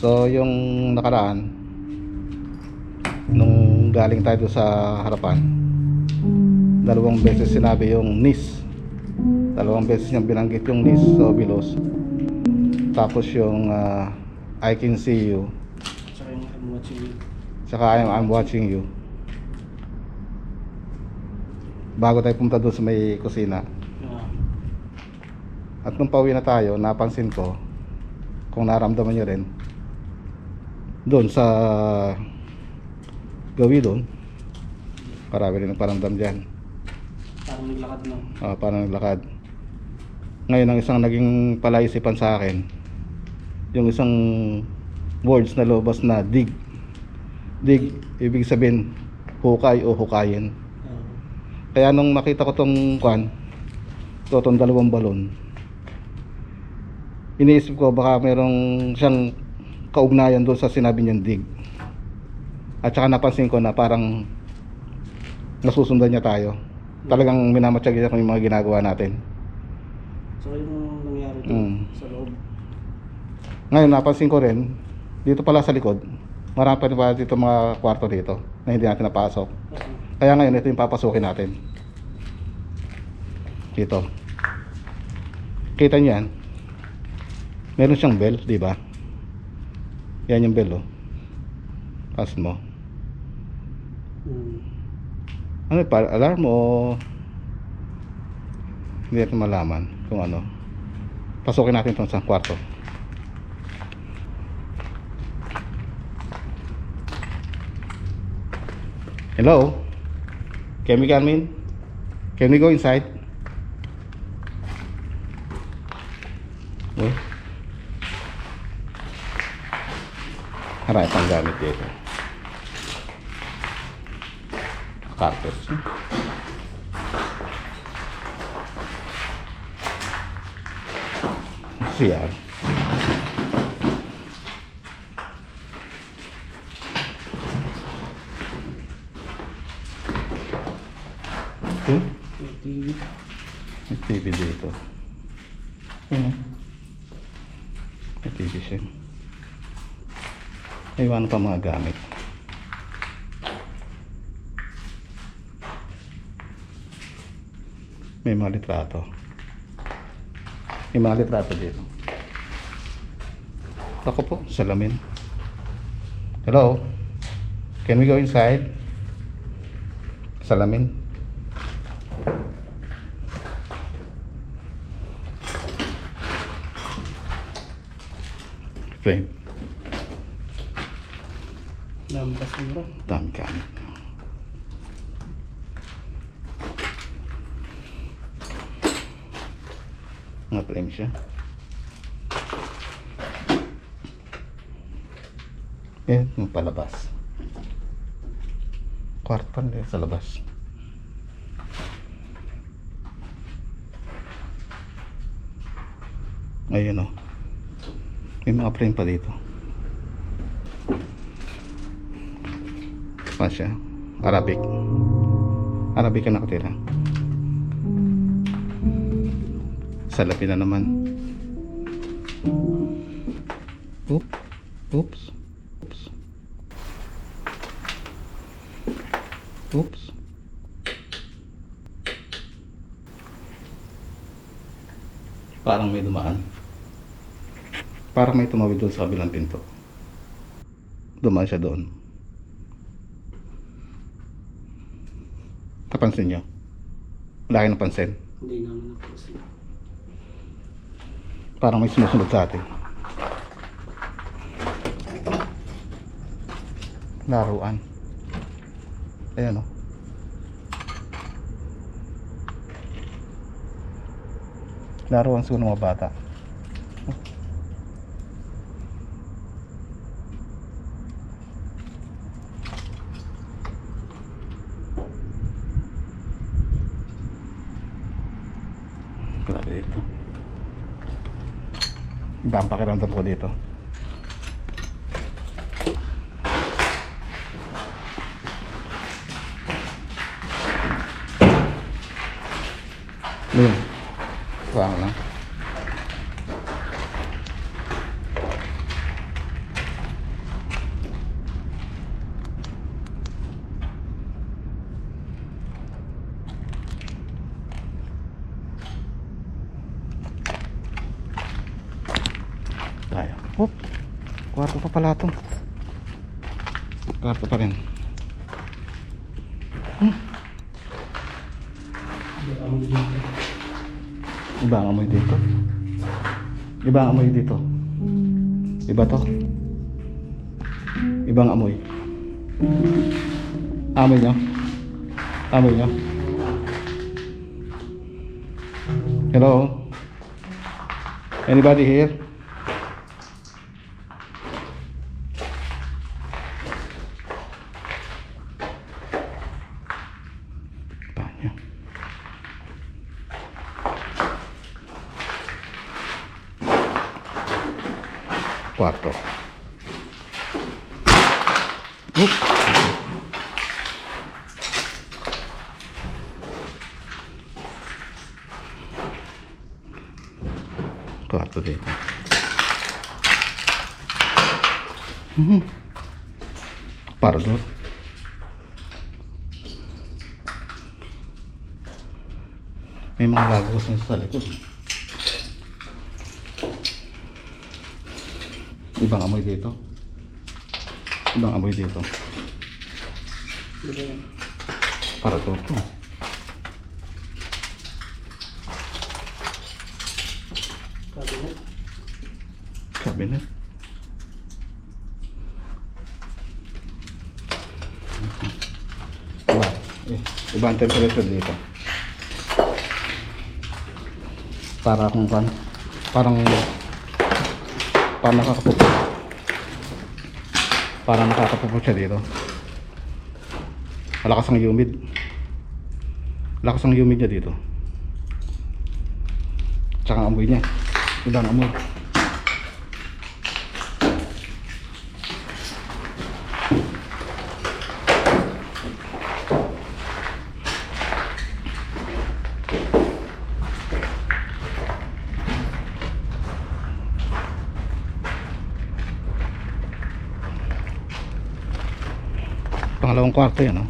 So yung nakaraan, nung galing tayo sa harapan, dalawang beses sinabi yung NIS. Dalawang beses niyang binanggit yung NIS o Bilos. Tapos yung I can see you, Tsaka yung I'm watching you. saka I'm watching you. Bago tayo pumunta doon sa may kusina. At nung pauwi na tayo, napansin ko, kung naramdaman nyo rin, doon sa gawi doon, marami rin ang paramdam dyan. Parang naglakad na. Parang naglakad. Ngayon ang isang naging palaisipan sa akin, yung isang words na lobas na dig. Dig, ibig sabihin hukay o hukayin. Kaya nung nakita ko tong tong dalawang balon, iniisip ko baka merong siyang kaugnayan doon sa sinabi niyang dig. At saka napansin ko na parang nasusundan niya tayo. Talagang minamatsyag niya kung yung mga ginagawa natin. So yung nangyari doon sa loob. Ngayon napansin ko rin, dito pala sa likod, marami pa rin pala dito mga kwarto dito na hindi natin napasok. Kaya ngayon ito yung papasukin natin. Dito. Kita niyo yan? Meron siyang bell, di ba? Yan yung bell, oh. Pas mo. Ano pa? Alarm o hindi natin malaman kung ano. Pasukin natin itong sa kwarto. Hello? Can we come in? Can we go inside? Oh. Marami pang gamit dito. Carpet. Siyan. TV. May TV dito. May TV siya. May iwan pa mga gamit. May mga litrato. May mga litrato dito. Ako po, salamin. Hello? Can we go inside? Salamin. Frame. Lampas mura. Dami gamit. Mga frame siya. Yan, yung palabas. Kwarto nila sa labas. Ayun, oh. May mga frame pa dito. Pa siya. Arabic. Arabic ang nakatira. Salapi na naman. Oops. Oops. Oops. Oops. Parang may dumaan. Parang may tumawid doon sa kabilang pinto. Dumaan siya doon. Napansin niyo? Wala kayong napansin? Hindi naman napansin. Parang may sumusunod sa atin. Laruan. Ayan, oh. Laruan siguro ng mga bata. Grabe dito. Iba ang pakiramdam ko dito. Wala lang. Tayo. Hop. Kwarto pa pala to. Kwarto pa rin. Iba ang amoy dito. Iba ang amoy dito. Iba to. Ibang amoy. Amoy nyo? Amoy nyo? Hello? Anybody here? Banyo. Kwarto. Oop. Kwarto dito. Parador. May mga lagos na sa likod. Ibang amoy dito. Ibang amoy dito. Parador to. Cabinet. Cabinet. Iba ang temperature dito. Para kung kan, parang nakakapupot. Parang nakakapupot siya dito. Malakas ang humid. Lakas ang humid niya dito. Tsaka ang amoy niya. Ibang amoy. Pangalawang kwarto yan, no?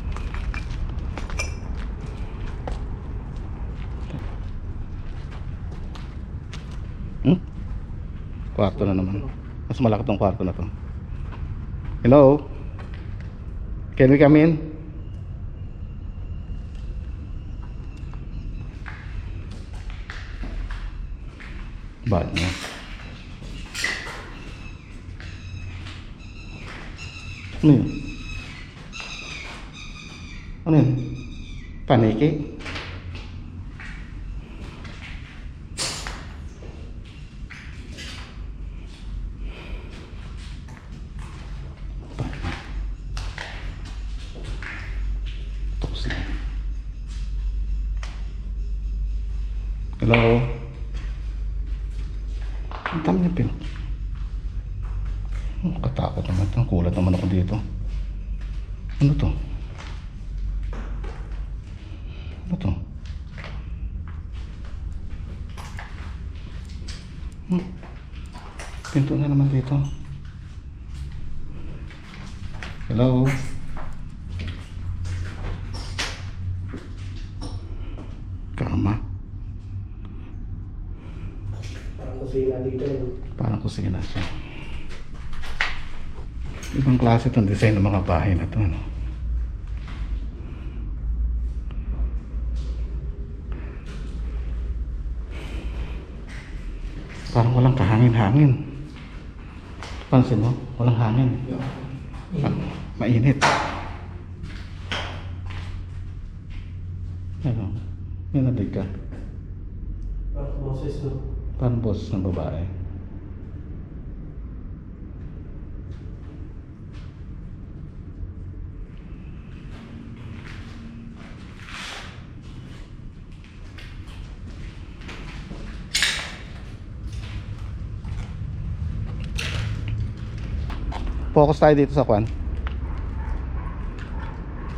Kwarto na naman. Mas malaki tong kwarto na to. Hello? Can we come in? Banyo. Ano yun? Ano yun? Paniki? Hello? Ang dami niya pin. Katakot naman ito. Kulat naman ako dito. Ano to? Ano to? Pinto na naman dito. Hello? Kama. Parang kusina dito. Parang kusina siya. Ibang klase itong design ng mga bahay na ito, ano? Parang walang kahangin-hangin. Pansin mo? Walang hangin. Mainit. Ano? May nadig ka. Parang boses, no? Parang boss ng babae. Focus tayo dito sa kwan.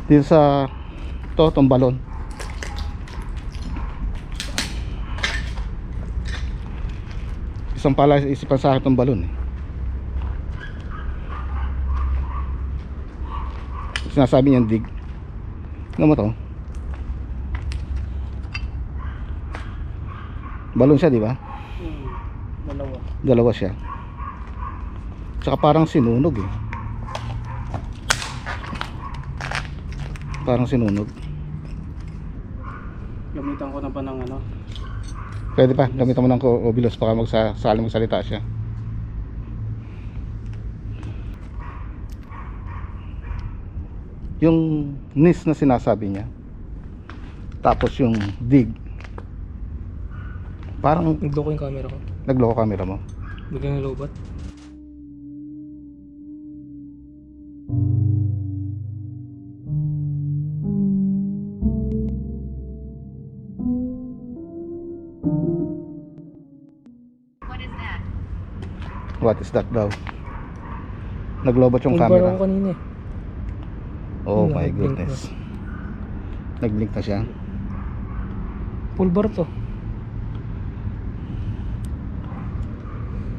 Dito sa itong balon. Isang pala isipan sa akin itong balon eh. Sinasabi niyang dig. Ano mo to? Balon siya, di ba? Dalawa. Dalawa siya. Tsaka parang sinunog eh. Parang sinunog. Gamitan ko na pa ng ano. Pwede pa, gamitan mo ng obilos baka sakali magsalita siya. Yung nis na sinasabi niya, tapos yung dig, parang Nagloko yung camera ko. nagloko camera mo. Biglang nilobat. What is that daw? Naglobot yung Full bar camera. ako kanina eh. Oh Yun, my nag-blink goodness. Nag-blink na siya. Full bar to.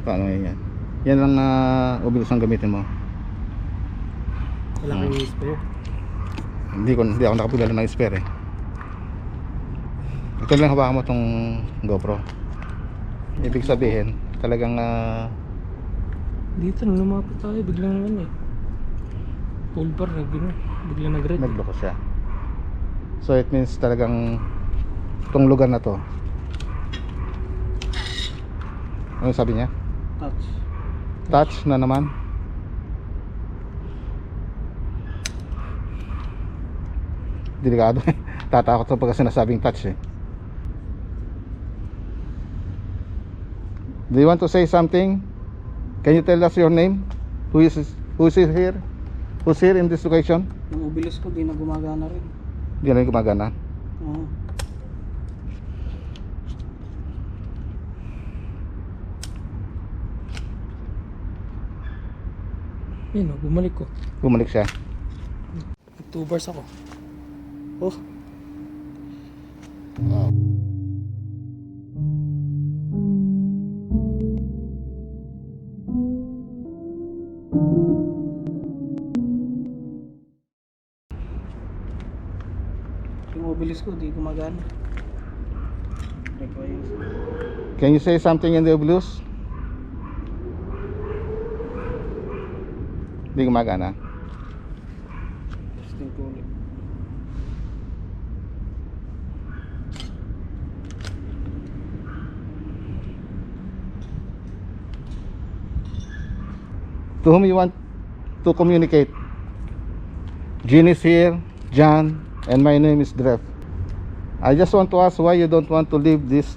Paano yan? Yan lang na obilos ang gamitin mo. Wala kang spare. Hindi ako nakapilala ng spare eh. Ito lang hawakan mo tong GoPro. Ibig sabihin, talagang Dito na lumapit tayo. Biglang naman eh. Full bar. Biglang nag-red. nagloko siya. So it means talagang itong lugar na to. Ano sabi niya? Touch. Touch na naman. Delikado eh. Tatakot sa pagka sinasabing touch eh. Do you want to say something? Can you tell us your name? Who's here? Who's here in this location? Yung obilis ko di na gumagana rin. Hindi na yung gumagana. Oo. Yun oh, bumalik ko. Bumalik siya. 2 bars ako. Oh. Yung obilis ko di gumagana. Requires. Can you say something in the blues? Hindi gumagana. Testing ko ulit. To whom you want to communicate? Jean is here, John, and my name is Drev. I just want to ask why you don't want to leave this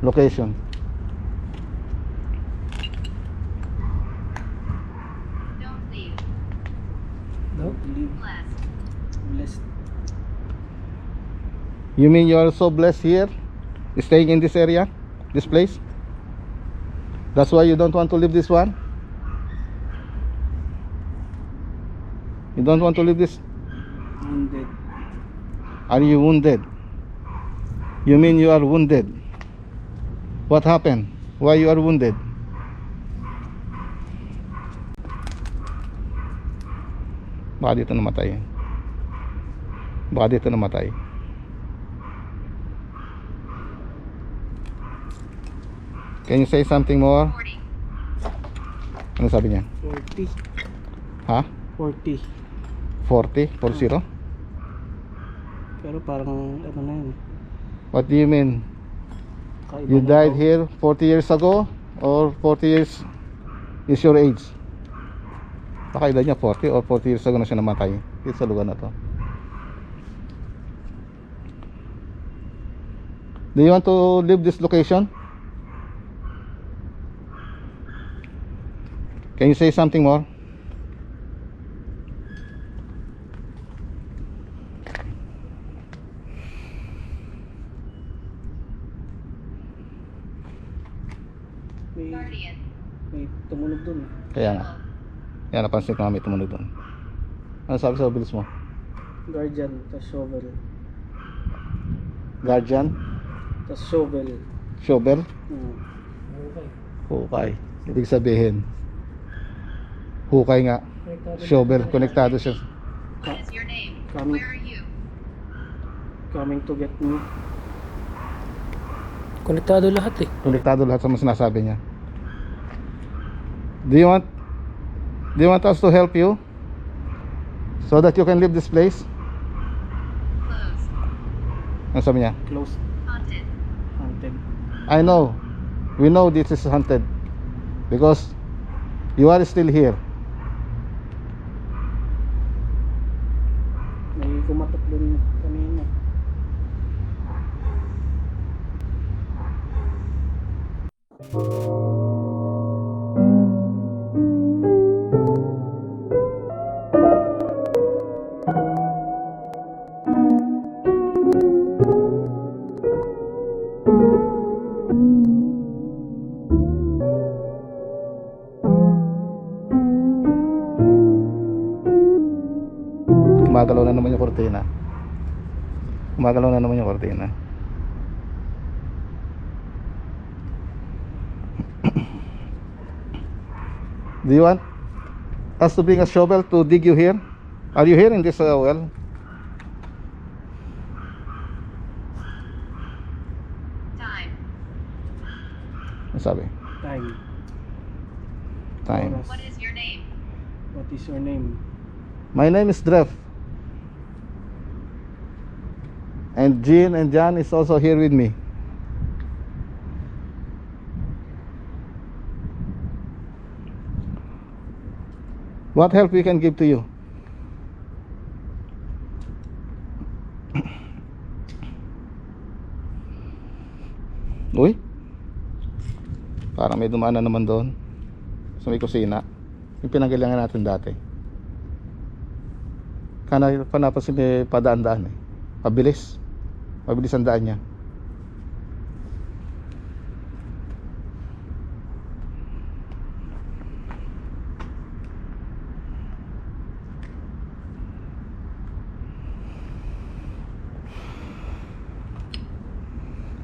location. Don't leave. No? Leave. Blessed. Blessed. You mean you are so blessed here, staying in this area, this place? That's why you don't want to leave this one? You don't want to leave this? Wounded. Are you wounded? You mean you are wounded? What happened? Why you are wounded? Baka dito namatay. Baka dito namatay. Can you say something more? 40. Ano sabi niya? 40. Ha? 40. 40? 40? Pero parang ano na yun. What do you mean? Kaiba You na died daw. here 40 years ago? Or 40 years is your age? Baka edad niya 40 or 40 years ago na siya namatay dito sa lugar na to. Do you want to leave this location? Can you say something more? May, Guardian. may tumunog dun. Kaya nga. Yan, napansin ko nga may tumunog doon. Ano sabi sa bilis mo? Guardian, tas shovel. Guardian? Tas shovel. Shovel? Hmm. Okay. Hukay. Ibig sabihin, hukay nga. Shovel, konektado siya. What is your name? Coming. Where are you? Coming to get me. Konektado lahat eh. Konektado lahat sa mga sinasabi niya. Do you want us to help you so that you can leave this place? Close. Ano sabi niya? Closed. Haunted. Haunted. I know. We know this is haunted because you are still here. May kumatok dun kanina. Gumagalaw na naman yung kortina. Gumagalaw na naman yung kortina. Do you want us to bring a shovel to dig you here? Are you here in this well? Time. Ano sabi? Time. Time. What is your name? What is your name? My name is Drev. And Jean and John is also here with me. What help we can give to you? Uy, parang may dumaan na naman doon sa may kusina. Yung pinanggalingan natin dati. Kana panapansin may padaan-daan eh. Mabilis. Mabilis ang daan niya.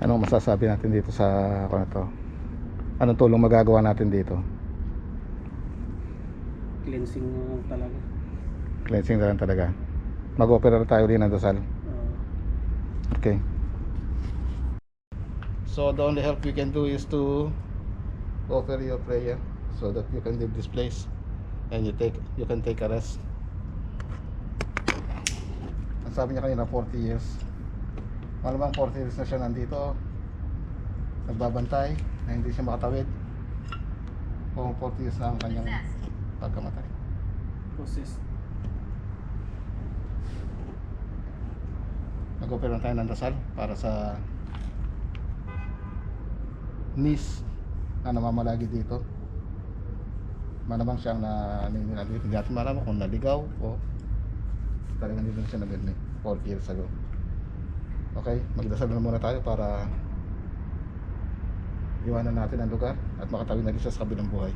Anong masasabi natin dito sa ano to? Anong tulong magagawa natin dito? Cleansing talaga. Cleansing na lang talaga. Mag-opera na tayo din ng dasal. Okay. So the only help we can do is to offer your prayer so that you can leave this place and you can take a rest. Ang sabi niya kanina 40 years. Malamang 40 years na siya nandito. Nagbabantay na hindi siya makatawid. O 40 years na ang kanyang Possessed. pagkamatay. Possessed. Nag-opera tayo ng dasal para sa niece na namamalagi dito. Malamang siyang naninira dito. Hindi natin malaman kung naligaw o talagang dito siya nabili 40 years ago. Okay, magdasal na muna tayo para iwanan natin ang lugar at makatawid na rin siya sa kabilang buhay.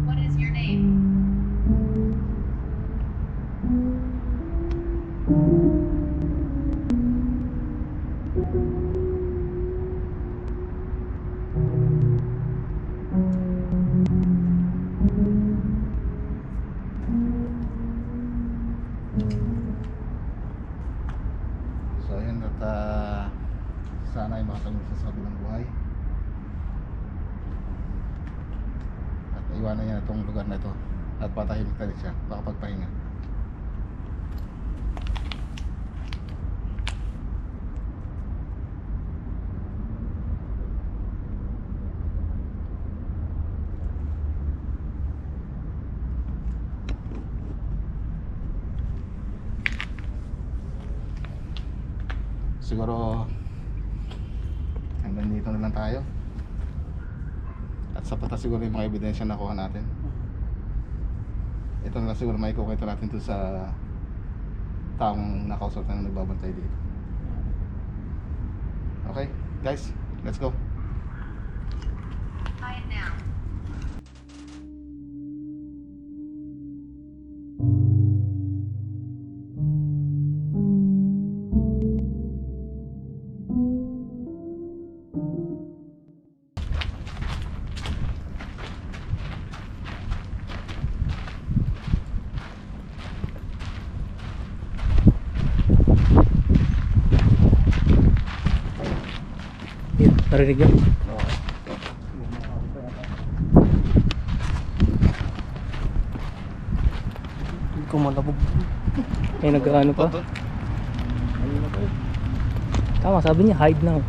What is your name? So ayun at sana ay makatawid siya sa kabilang buhay. At iwanan niya itong lugar na ito at patahimik na rin siya, makapagpahinga. Siguro hanggang dito na lang tayo. At sapat na siguro yung mga ebidensya na nakuha natin. Ito na lang siguro may kukwento natin to sa taong nakausap na nagbabantay dito. Okay, guys, let's go. Quiet now. Narinig yun? Kumalabog. Eh, nag-ano pa? Tama, sabi niya hide now.